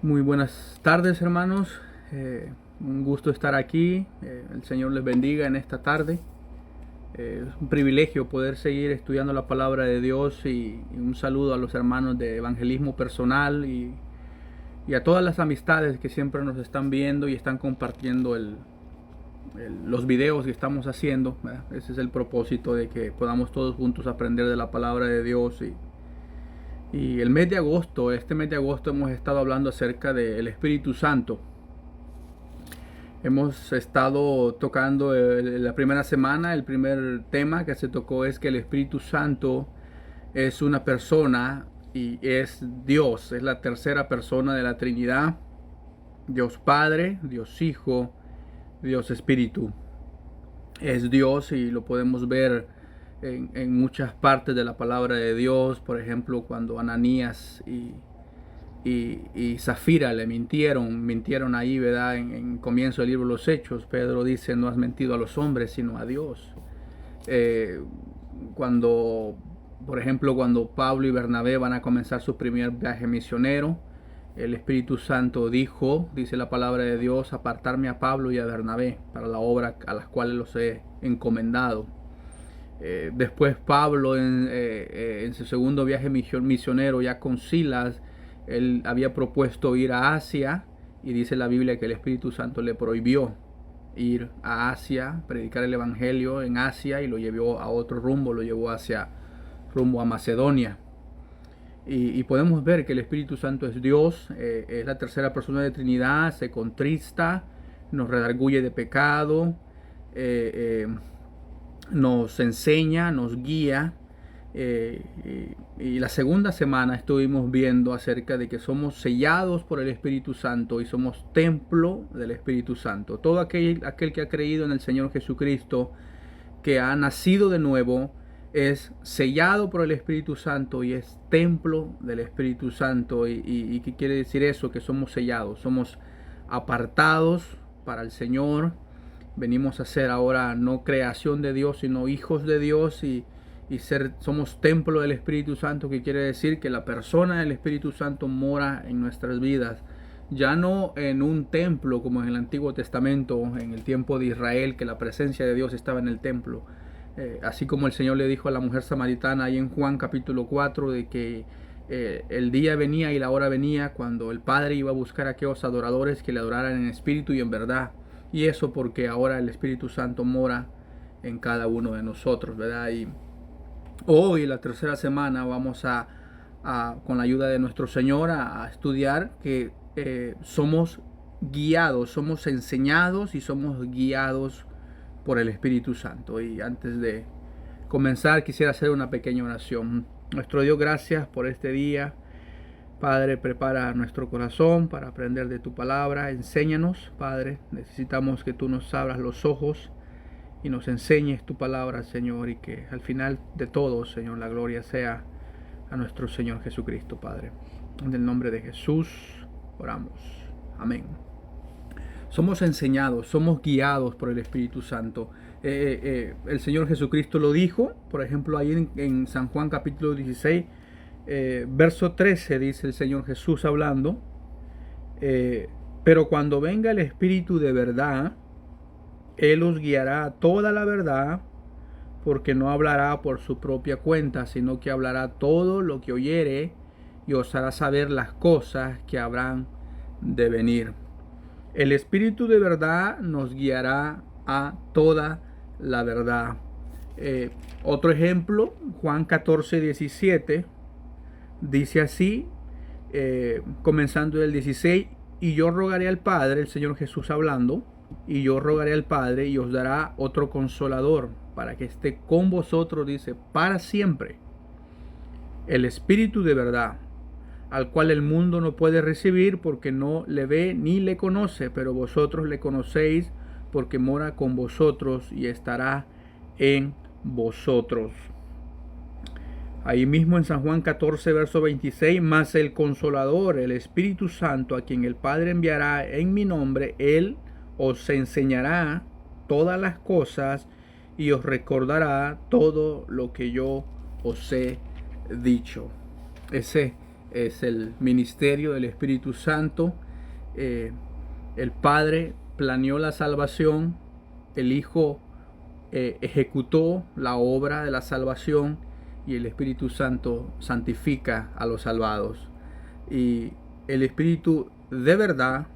Muy buenas tardes, hermanos. Un gusto estar aquí. El Señor les bendiga en esta tarde. Es un privilegio poder seguir estudiando la palabra de Dios y un saludo a los hermanos de Evangelismo Personal y a todas las amistades que siempre nos están viendo y están compartiendo los videos que estamos haciendo, ¿verdad? Ese es el propósito, de que podamos todos juntos aprender de la palabra de Dios. Y el mes de agosto, este mes de agosto, hemos estado hablando acerca del Espíritu Santo. Hemos estado tocando la primera semana, el primer tema que se tocó es que el Espíritu Santo es una persona y es Dios, es la tercera persona de la Trinidad, Dios Padre, Dios Hijo, Dios Espíritu. Es Dios y lo podemos ver en muchas partes de la palabra de Dios. Por ejemplo, cuando Ananías y Zafira le mintieron ahí, ¿verdad? En comienzo del libro de los Hechos, Pedro dice: no has mentido a los hombres, sino a Dios. Por ejemplo, cuando Pablo y Bernabé van a comenzar su primer viaje misionero, el Espíritu Santo dijo, dice la palabra de Dios: apartarme a Pablo y a Bernabé para la obra a las cuales los he encomendado. Después Pablo en su segundo viaje misionero, ya con Silas, él había propuesto ir a Asia, y dice la Biblia que el Espíritu Santo le prohibió ir a Asia, predicar el Evangelio en Asia, y lo llevó a otro rumbo, lo llevó rumbo a Macedonia. Y podemos ver que el Espíritu Santo es Dios, es la tercera persona de Trinidad, se contrista, nos redarguye de pecado, nos enseña, nos guía. Y la segunda semana estuvimos viendo acerca de que somos sellados por el Espíritu Santo y somos templo del Espíritu Santo. Todo aquel que ha creído en el Señor Jesucristo, que ha nacido de nuevo, es sellado por el Espíritu Santo y es templo del Espíritu Santo. ¿Y qué quiere decir eso? Que somos sellados, somos apartados para el Señor. Venimos a ser ahora no creación de Dios, sino hijos de Dios, somos templo del Espíritu Santo, que quiere decir que la persona del Espíritu Santo mora en nuestras vidas. Ya no en un templo como en el Antiguo Testamento, en el tiempo de Israel, que la presencia de Dios estaba en el templo. Así como el Señor le dijo a la mujer samaritana ahí en Juan capítulo 4, de que el día venía y la hora venía cuando el Padre iba a buscar a aquellos adoradores que le adoraran en espíritu y en verdad. Y eso porque ahora el Espíritu Santo mora en cada uno de nosotros, ¿verdad? Y hoy, la tercera semana, vamos con la ayuda de nuestro Señor, a estudiar que somos guiados, somos enseñados y somos guiados por el Espíritu Santo. Y antes de comenzar, quisiera hacer una pequeña oración. Nuestro Dios, gracias por este día. Padre, prepara nuestro corazón para aprender de tu palabra. Enséñanos, Padre. Necesitamos que tú nos abras los ojos y nos enseñes tu palabra, Señor, y que al final de todo, Señor, la gloria sea a nuestro Señor Jesucristo, Padre. En el nombre de Jesús oramos. Amén. Somos enseñados, somos guiados por el Espíritu Santo. El Señor Jesucristo lo dijo, por ejemplo, ahí en San Juan capítulo 16, verso 13, dice el Señor Jesús hablando: pero cuando venga el Espíritu de verdad, Él os guiará a toda la verdad, porque no hablará por su propia cuenta, sino que hablará todo lo que oyere, y os hará saber las cosas que habrán de venir. El Espíritu de verdad nos guiará a toda la verdad. Otro ejemplo, Juan 14, 17, dice así, comenzando el 16: y yo rogaré al Padre, el Señor Jesús hablando, y yo rogaré al Padre y os dará otro consolador para que esté con vosotros, dice, para siempre, el Espíritu de verdad, al cual el mundo no puede recibir porque no le ve ni le conoce, pero vosotros le conocéis porque mora con vosotros y estará en vosotros. Ahí mismo en San Juan 14, verso 26, mas el Consolador, el Espíritu Santo, a quien el Padre enviará en mi nombre, Él os enseñará todas las cosas y os recordará todo lo que yo os he dicho. Ese es el ministerio del Espíritu Santo. El Padre planeó la salvación, el Hijo ejecutó la obra de la salvación y el Espíritu Santo santifica a los salvados. Y el Espíritu de verdad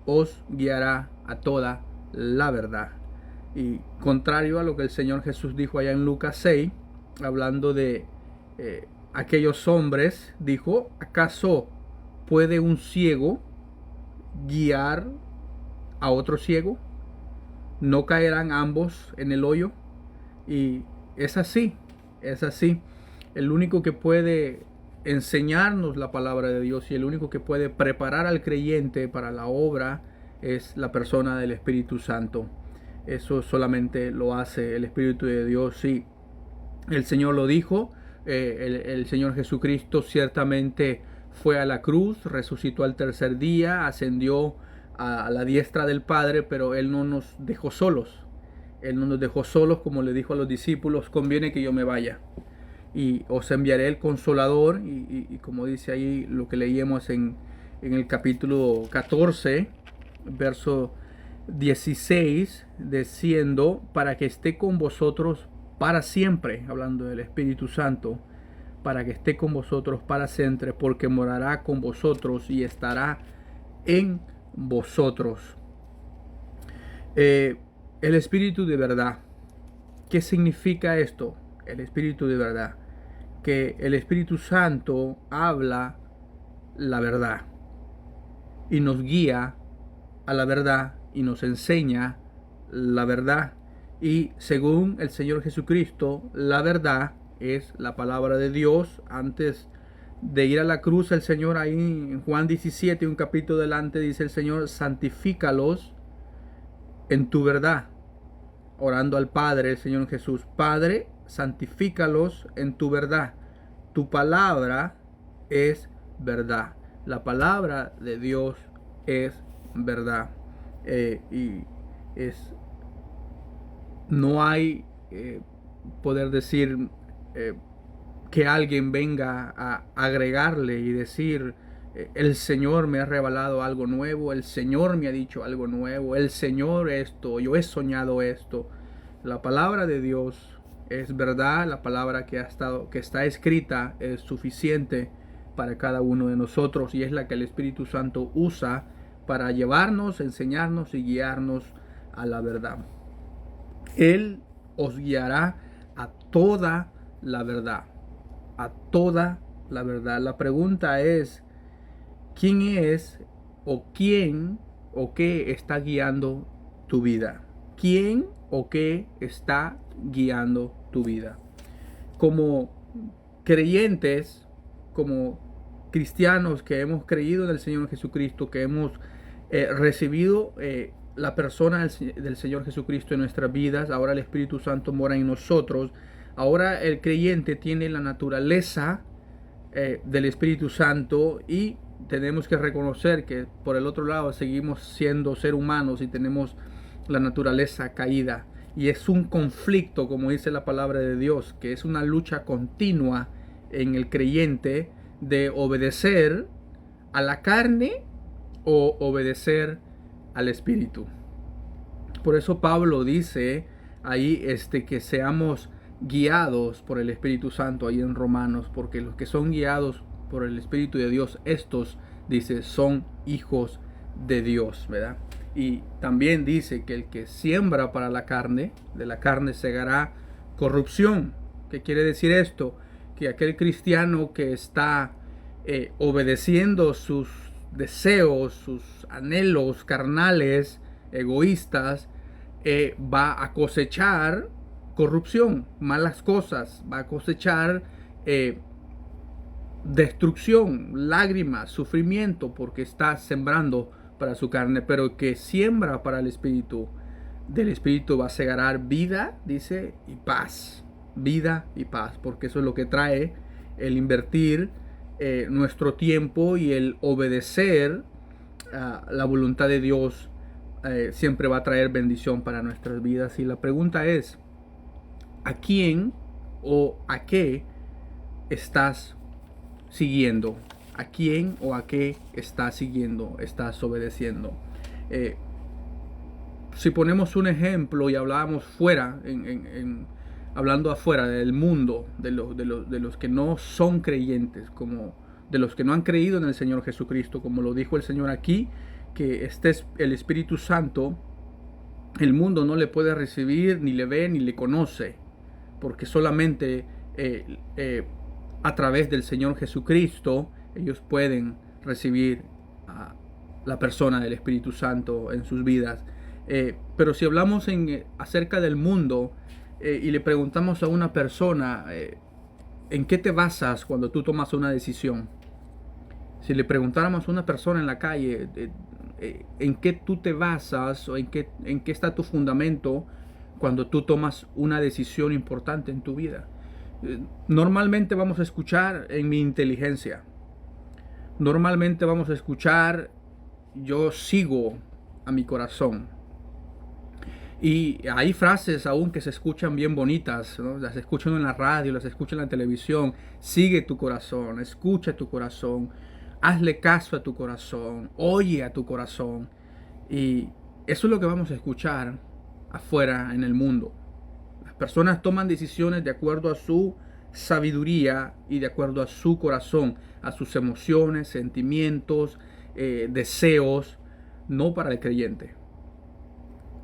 os guiará a toda la verdad. Y contrario a lo que el Señor Jesús dijo allá en Lucas 6, hablando de aquellos hombres, dijo: ¿acaso puede un ciego guiar a otro ciego? ¿No caerán ambos en el hoyo? Y es así, es así. El único que puede enseñarnos la palabra de Dios y el único que puede preparar al creyente para la obra es la persona del Espíritu Santo. Eso solamente lo hace el Espíritu de Dios. Sí, el Señor lo dijo. El Señor Jesucristo ciertamente fue a la cruz, resucitó al tercer día, ascendió a la diestra del Padre, pero Él no nos dejó solos. Él no nos dejó solos, como le dijo a los discípulos: conviene que yo me vaya y os enviaré el Consolador. Y como dice ahí lo que leíamos en el capítulo 14, verso 16, diciendo: para que esté con vosotros para siempre, hablando del Espíritu Santo, para que esté con vosotros para siempre, porque morará con vosotros y estará en vosotros. El Espíritu de verdad. ¿Qué significa esto? El Espíritu de verdad. Que el Espíritu Santo habla la verdad y nos guía a la verdad y nos enseña la verdad. Y según el Señor Jesucristo, la verdad es la palabra de Dios. Antes de ir a la cruz, el Señor ahí en Juan 17, un capítulo delante, dice el Señor: santifícalos en tu verdad. Orando al Padre, el Señor Jesús: Padre, santifícalos en tu verdad. Tu palabra es verdad. La palabra de Dios es verdad. Y no hay poder decir que alguien venga a agregarle y decir: el Señor me ha revelado algo nuevo, el Señor me ha dicho algo nuevo, el Señor esto, yo he soñado esto. La palabra de Dios es verdad. La palabra que está escrita es suficiente para cada uno de nosotros, y es la que el Espíritu Santo usa para llevarnos, enseñarnos y guiarnos a la verdad. Él os guiará a toda la verdad, a toda la verdad. La pregunta es: ¿quién es o quién o qué está guiando tu vida? ¿Quién o qué está guiando tu vida? Como creyentes, como cristianos que hemos creído en el Señor Jesucristo, que hemos recibido la persona del Señor Jesucristo en nuestras vidas, ahora el Espíritu Santo mora en nosotros. Ahora el creyente tiene la naturaleza del Espíritu Santo, y tenemos que reconocer que por el otro lado seguimos siendo seres humanos y tenemos la naturaleza caída, y es un conflicto, como dice la palabra de Dios, que es una lucha continua en el creyente de obedecer a la carne o obedecer al Espíritu. Por eso Pablo dice ahí que seamos guiados por el Espíritu Santo ahí en Romanos, porque los que son guiados por el Espíritu de Dios, estos, dice, son hijos de Dios, ¿verdad? Y también dice que el que siembra para la carne, de la carne segará corrupción. ¿Qué quiere decir esto? Que aquel cristiano que está obedeciendo sus deseos, sus anhelos carnales, egoístas, va a cosechar corrupción, malas cosas, va a cosechar destrucción, lágrimas, sufrimiento, porque está sembrando para su carne. Pero que siembra para el Espíritu, del Espíritu va a segar vida, dice, y paz, vida y paz, porque eso es lo que trae el invertir nuestro tiempo y el obedecer la voluntad de Dios. Siempre va a traer bendición para nuestras vidas. Y la pregunta es: ¿a quién o a qué estás siguiendo? a quién o a qué estás siguiendo, estás obedeciendo. Si ponemos un ejemplo y hablábamos fuera, hablando afuera del mundo, de los que no son creyentes, como de los que no han creído en el Señor Jesucristo, como lo dijo el Señor aquí, que el Espíritu Santo, el mundo no le puede recibir, ni le ve, ni le conoce, porque solamente a través del Señor Jesucristo ellos pueden recibir a la persona del Espíritu Santo en sus vidas. Pero si hablamos acerca del mundo y le preguntamos a una persona, ¿en qué te basas cuando tú tomas una decisión? Si le preguntáramos a una persona en la calle, ¿en qué tú te basas o en qué está tu fundamento cuando tú tomas una decisión importante en tu vida? Normalmente vamos a escuchar en mi inteligencia. Normalmente vamos a escuchar, yo sigo a mi corazón. Y hay frases aún que se escuchan bien bonitas, ¿no? Las escuchan en la radio, las escuchan en la televisión. Sigue tu corazón, escucha tu corazón, hazle caso a tu corazón, oye a tu corazón. Y eso es lo que vamos a escuchar afuera en el mundo. Las personas toman decisiones de acuerdo a su sabiduría y de acuerdo a su corazón, a sus emociones, sentimientos, deseos, no para el creyente.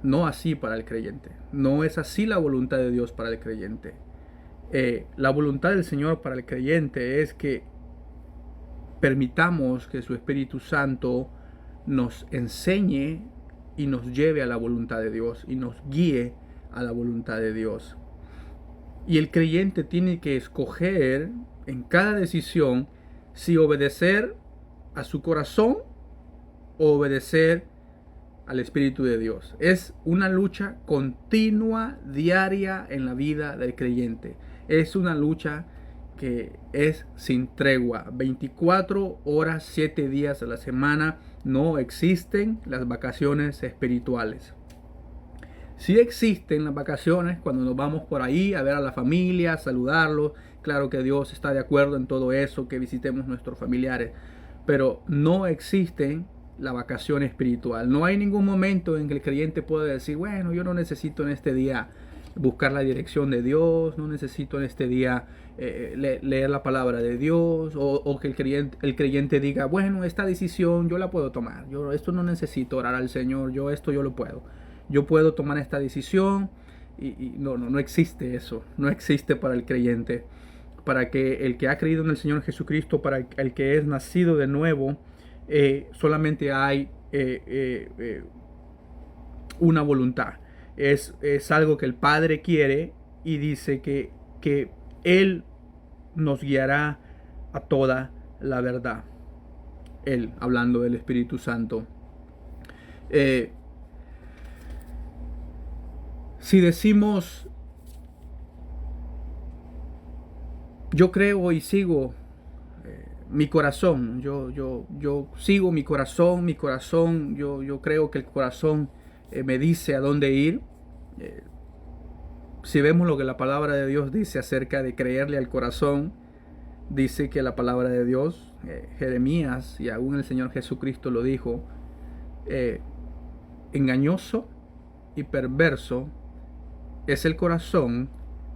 No así para el creyente. No es así la voluntad de Dios para el creyente. La voluntad del Señor para el creyente es que permitamos que su Espíritu Santo nos enseñe y nos lleve a la voluntad de Dios y nos guíe a la voluntad de Dios. Y el creyente tiene que escoger en cada decisión si obedecer a su corazón o obedecer al Espíritu de Dios. Es una lucha continua, diaria en la vida del creyente. Es una lucha que es sin tregua. 24 horas, 7 días a la semana. No existen las vacaciones espirituales. Sí existen las vacaciones cuando nos vamos por ahí a ver a la familia, saludarlos. Claro que Dios está de acuerdo en todo eso, que visitemos nuestros familiares. Pero no existen la vacación espiritual. No hay ningún momento en que el creyente pueda decir, bueno, yo no necesito en este día buscar la dirección de Dios, no necesito en este día leer la palabra de Dios, o que el creyente diga, bueno, esta decisión yo la puedo tomar, yo esto no necesito orar al Señor, yo lo puedo. Yo puedo tomar esta decisión y no existe eso, no existe para el creyente. Para que el que ha creído en el Señor Jesucristo, para el que es nacido de nuevo, solamente hay una voluntad. Es algo que el Padre quiere y dice que Él nos guiará a toda la verdad. Él, hablando del Espíritu Santo. Si decimos, yo creo y sigo mi corazón, yo sigo mi corazón, yo creo que el corazón me dice a dónde ir. Si vemos lo que la palabra de Dios dice acerca de creerle al corazón, dice que la palabra de Dios, Jeremías y aún el Señor Jesucristo lo dijo, engañoso y perverso es el corazón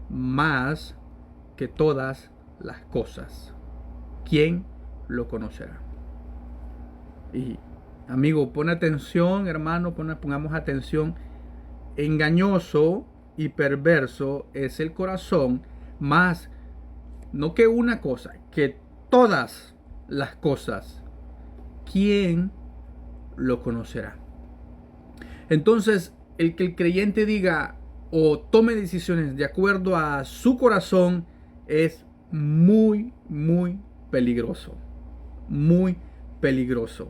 más que todas las cosas. ¿Quién lo conocerá? Y amigo, pon atención, hermano, pongamos atención. Engañoso y perverso es el corazón más, no que una cosa, que todas las cosas. ¿Quién lo conocerá? Entonces, el que el creyente diga o tome decisiones de acuerdo a su corazón es muy, muy peligroso. Muy peligroso.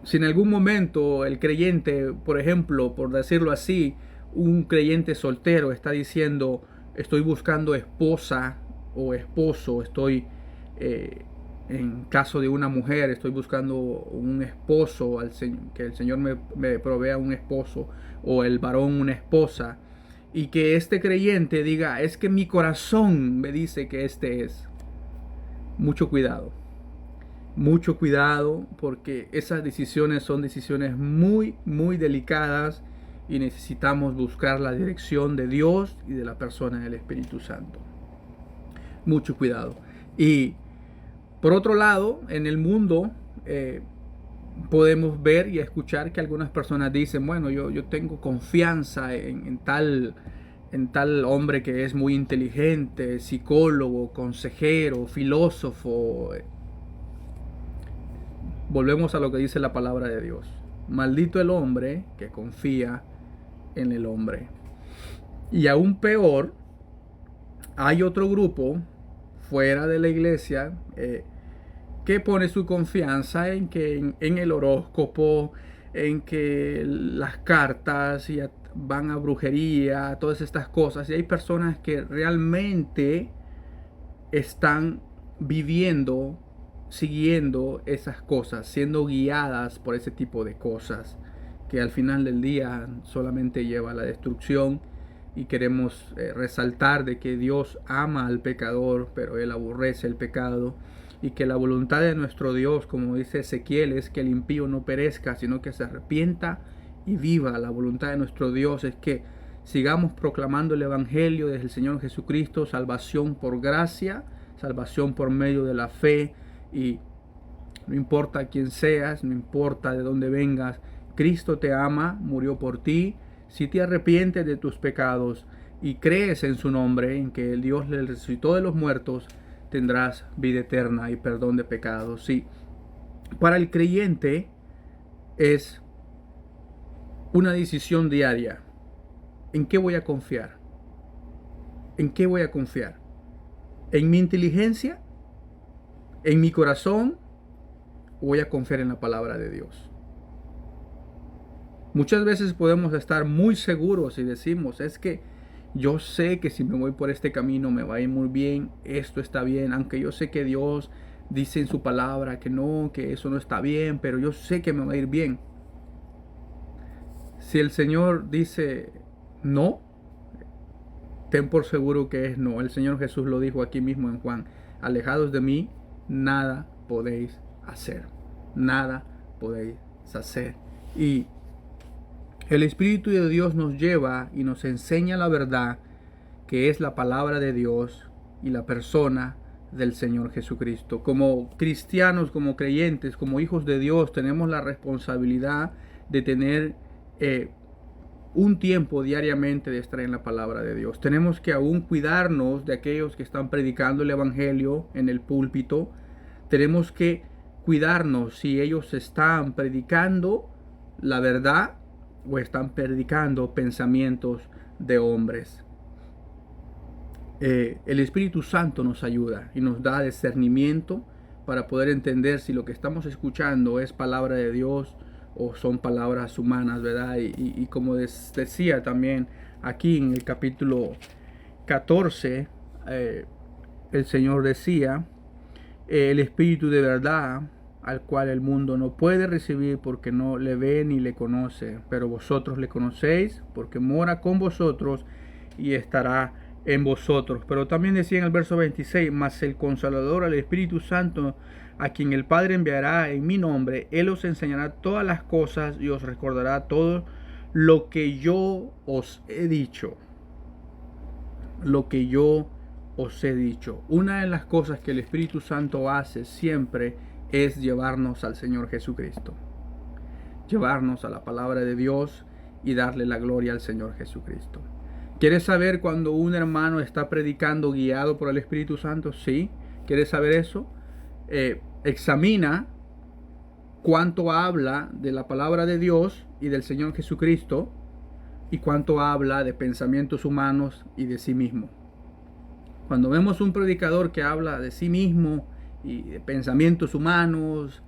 Si en algún momento el creyente, por ejemplo, por decirlo así, un creyente soltero está diciendo, estoy buscando esposa o esposo, estoy, en caso de una mujer, estoy buscando un esposo, que el Señor me provea un esposo, o el varón una esposa, y que este creyente diga, es que mi corazón me dice que este es. Mucho cuidado, Mucho cuidado, porque esas decisiones son decisiones muy, muy delicadas y necesitamos buscar la dirección de Dios y de la persona del Espíritu Santo. Mucho cuidado. Y por otro lado, en el mundo podemos ver y escuchar que algunas personas dicen, bueno, yo tengo confianza en tal hombre que es muy inteligente, psicólogo, consejero, filósofo. Volvemos a lo que dice la palabra de Dios. Maldito el hombre que confía en el hombre. Y aún peor, hay otro grupo fuera de la iglesia que pone su confianza en el horóscopo, en que las cartas van a brujería, todas estas cosas. Y hay personas que realmente están viviendo, siguiendo esas cosas, siendo guiadas por ese tipo de cosas, que al final del día solamente lleva a la destrucción. Y queremos resaltar de que Dios ama al pecador, pero Él aborrece el pecado, y que la voluntad de nuestro Dios, como dice Ezequiel, es que el impío no perezca, sino que se arrepienta y viva. La voluntad de nuestro Dios es que sigamos proclamando el Evangelio desde el Señor Jesucristo, salvación por gracia, salvación por medio de la fe, y no importa quién seas, no importa de dónde vengas, Cristo te ama, murió por ti. Si te arrepientes de tus pecados y crees en su nombre, en que el Dios le resucitó de los muertos, tendrás vida eterna y perdón de pecados. Sí, para el creyente es una decisión diaria. ¿En qué voy a confiar? ¿En qué voy a confiar? ¿En mi inteligencia? ¿En mi corazón? ¿O voy a confiar en la palabra de Dios? Muchas veces podemos estar muy seguros y decimos, es que yo sé que si me voy por este camino me va a ir muy bien, esto está bien, aunque yo sé que Dios dice en su palabra que no, que eso no está bien, pero yo sé que me va a ir bien. Si el Señor dice no, ten por seguro que es no. El Señor Jesús lo dijo aquí mismo en Juan, alejados de mí, nada podéis hacer, nada podéis hacer. Y el Espíritu de Dios nos lleva y nos enseña la verdad, que es la palabra de Dios y la persona del Señor Jesucristo. Como cristianos, como creyentes, como hijos de Dios, tenemos la responsabilidad de tener un tiempo diariamente de estar en la palabra de Dios. Tenemos que aún cuidarnos de aquellos que están predicando el Evangelio en el púlpito. Tenemos que cuidarnos si ellos están predicando la verdad o están predicando pensamientos de hombres. El Espíritu Santo nos ayuda y nos da discernimiento para poder entender si lo que estamos escuchando es palabra de Dios o son palabras humanas, ¿verdad? Y como decía también aquí en el capítulo 14, el Señor decía, el Espíritu de verdad, al cual el mundo no puede recibir porque no le ve ni le conoce, pero vosotros le conocéis porque mora con vosotros y estará en vosotros. Pero también decía en el verso 26, mas el Consolador, el Espíritu Santo, a quien el Padre enviará en mi nombre, Él os enseñará todas las cosas y os recordará todo lo que yo os he dicho. Lo que yo os he dicho. Una de las cosas que el Espíritu Santo hace siempre es llevarnos al Señor Jesucristo. Llevarnos a la palabra de Dios y darle la gloria al Señor Jesucristo. ¿Quieres saber cuando un hermano está predicando guiado por el Espíritu Santo? Sí. ¿Quieres saber eso? Examina cuánto habla de la palabra de Dios y del Señor Jesucristo y cuánto habla de pensamientos humanos y de sí mismo. Cuando vemos un predicador que habla de sí mismo y de pensamientos humanos,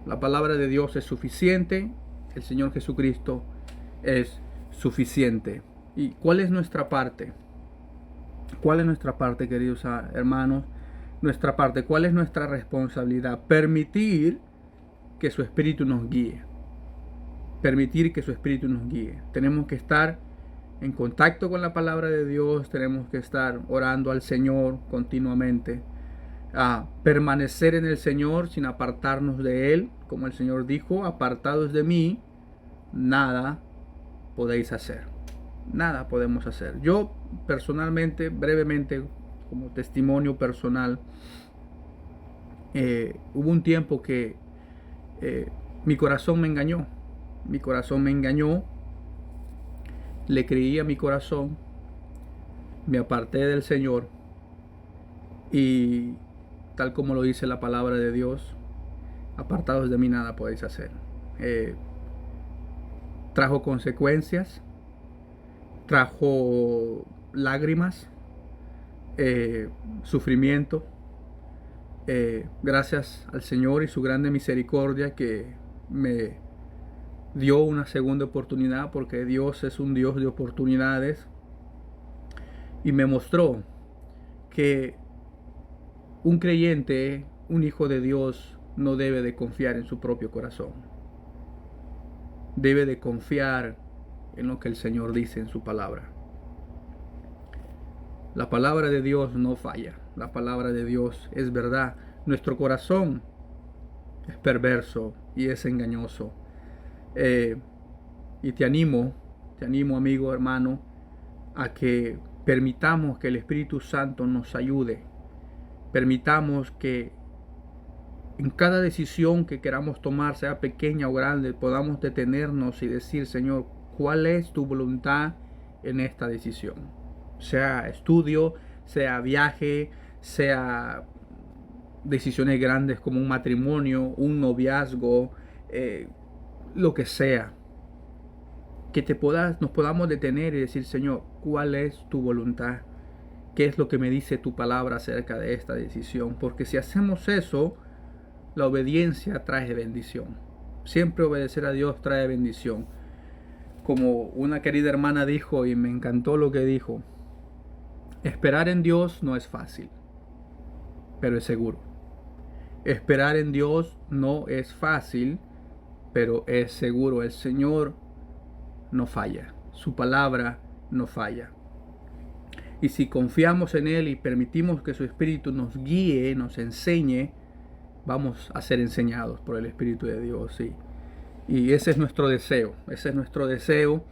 la palabra de Dios es suficiente, el Señor Jesucristo es suficiente. ¿Y cuál es nuestra parte? ¿Cuál es nuestra parte, queridos hermanos? Nuestra parte, ¿cuál es nuestra responsabilidad? Permitir que su Espíritu nos guíe. Permitir que su Espíritu nos guíe. Tenemos que estar en contacto con la palabra de Dios, tenemos que estar orando al Señor continuamente. a permanecer en el Señor sin apartarnos de Él, como el Señor dijo, apartados de mí, nada podéis hacer. Nada podemos hacer. Yo personalmente, brevemente, como testimonio personal, hubo un tiempo que mi corazón me engañó. Mi corazón me engañó. Le creí a mi corazón. Me aparté del Señor. Y tal como lo dice la palabra de Dios, apartados de mí nada podéis hacer. Trajo consecuencias. Trajo lágrimas. Sufrimiento. Gracias al Señor y su grande misericordia que me dio una segunda oportunidad, porque Dios es un Dios de oportunidades, y me mostró que un creyente, un hijo de Dios, no debe de confiar en su propio corazón. Debe de confiar en lo que el Señor dice en su palabra. La palabra de Dios no falla. La palabra de Dios es verdad. Nuestro corazón es perverso y es engañoso. Y te animo amigo, hermano, a que permitamos que el Espíritu Santo nos ayude. Permitamos que en cada decisión que queramos tomar, sea pequeña o grande, podamos detenernos y decir: Señor, ¿cuál es tu voluntad en esta decisión? Sea estudio, sea viaje, sea decisiones grandes como un matrimonio, un noviazgo, lo que sea. Que nos podamos detener y decir: Señor, ¿cuál es tu voluntad? ¿Qué es lo que me dice tu palabra acerca de esta decisión? Porque si hacemos eso, la obediencia trae bendición. Siempre obedecer a Dios trae bendición. Como una querida hermana dijo, y me encantó lo que dijo: esperar en Dios no es fácil, pero es seguro. Esperar en Dios no es fácil, pero es seguro. El Señor no falla. Su palabra no falla. Y si confiamos en Él y permitimos que su Espíritu nos guíe, nos enseñe, vamos a ser enseñados por el Espíritu de Dios. Y ese es nuestro deseo. Ese es nuestro deseo.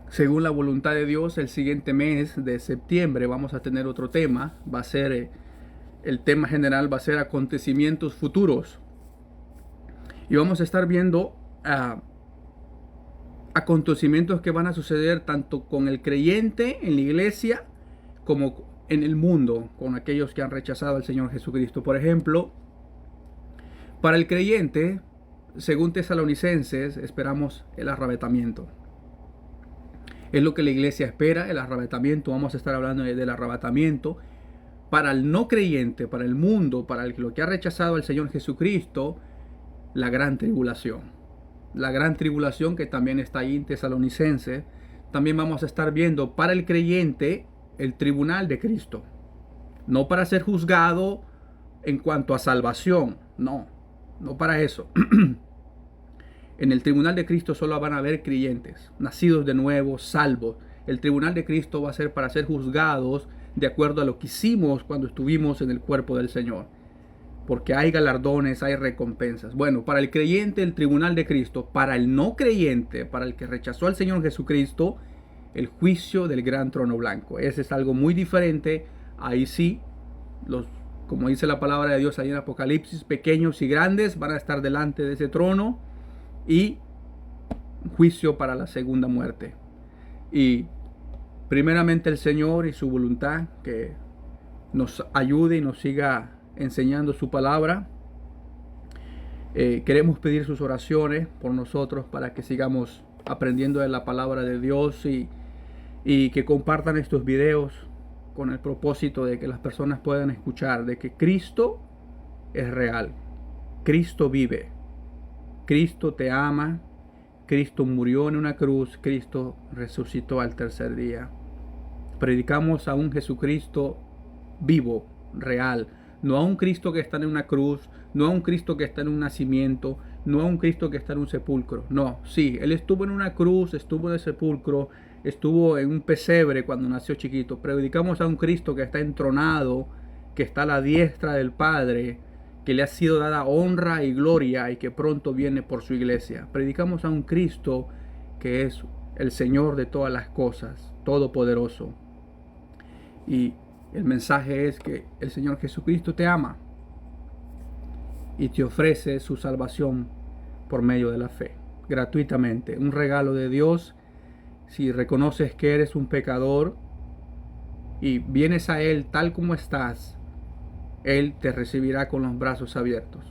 Según la voluntad de Dios, el siguiente mes de septiembre vamos a tener otro tema. Va a ser, el tema general va a ser acontecimientos futuros. Y vamos a estar viendo acontecimientos que van a suceder tanto con el creyente en la iglesia como en el mundo, con aquellos que han rechazado al Señor Jesucristo. Por ejemplo, para el creyente, según Tesalonicenses, esperamos el arrebatamiento. Es lo que la iglesia espera, el arrebatamiento. Vamos a estar hablando del arrebatamiento. Para el no creyente, para el mundo, para lo que ha rechazado al Señor Jesucristo, la gran tribulación. La gran tribulación que también está ahí en Tesalonicenses. También vamos a estar viendo para el creyente el tribunal de Cristo. No para ser juzgado en cuanto a salvación. No para eso. En el tribunal de Cristo solo van a haber creyentes, nacidos de nuevo, salvos. El tribunal de Cristo va a ser para ser juzgados de acuerdo a lo que hicimos cuando estuvimos en el cuerpo del Señor. Porque hay galardones, hay recompensas. Bueno, para el creyente el tribunal de Cristo. Para el no creyente, para el que rechazó al Señor Jesucristo, el juicio del gran trono blanco. Ese es algo muy diferente. Ahí sí, como dice la palabra de Dios ahí en Apocalipsis, pequeños y grandes van a estar delante de ese trono. Y juicio para la segunda muerte. Y primeramente el Señor y su voluntad, que nos ayude y nos siga enseñando su palabra. Queremos pedir sus oraciones por nosotros para que sigamos aprendiendo de la palabra de Dios y que compartan estos videos con el propósito de que las personas puedan escuchar de que Cristo es real, Cristo vive, Cristo te ama, Cristo murió en una cruz, Cristo resucitó al tercer día. Predicamos a un Jesucristo vivo, real, no a un Cristo que está en una cruz, no a un Cristo que está en un nacimiento, no a un Cristo que está en un sepulcro. No, sí, Él estuvo en una cruz, estuvo en el sepulcro estuvo en un pesebre cuando nació chiquito. Predicamos a un Cristo que está entronado, que está a la diestra del Padre, que le ha sido dada honra y gloria y que pronto viene por su iglesia. Predicamos a un Cristo que es el Señor de todas las cosas, todopoderoso. Y el mensaje es que el Señor Jesucristo te ama y te ofrece su salvación por medio de la fe, gratuitamente. Un regalo de Dios. Si reconoces que eres un pecador y vienes a Él tal como estás, Él te recibirá con los brazos abiertos.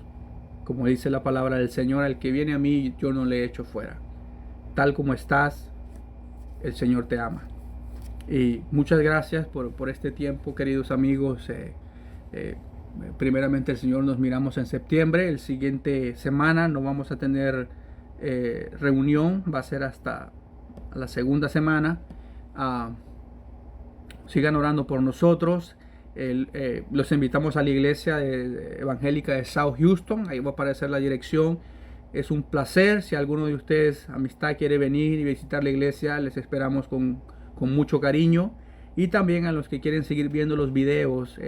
Como dice la palabra del Señor, al que viene a mí yo no le echo fuera. Tal como estás, el Señor te ama. Y muchas gracias por este tiempo, queridos amigos. Primeramente el Señor, nos miramos en septiembre. El siguiente semana no vamos a tener reunión, va a ser hasta la segunda semana. Sigan orando por nosotros. Los invitamos a la iglesia evangélica de South Houston. Ahí va a aparecer la dirección. Es un placer. Si alguno de ustedes, amistad, quiere venir y visitar la iglesia, les esperamos con mucho cariño. Y también a los que quieren seguir viendo los videos,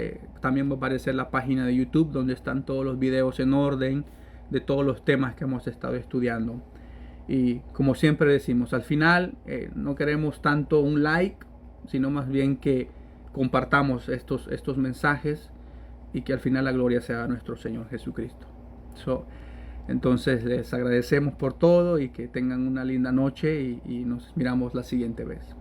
también va a aparecer la página de YouTube donde están todos los videos en orden de todos los temas que hemos estado estudiando. Y como siempre decimos, al final no queremos tanto un like, sino más bien que compartamos estos mensajes y que al final la gloria sea a nuestro Señor Jesucristo. Entonces les agradecemos por todo y que tengan una linda noche y nos miramos la siguiente vez.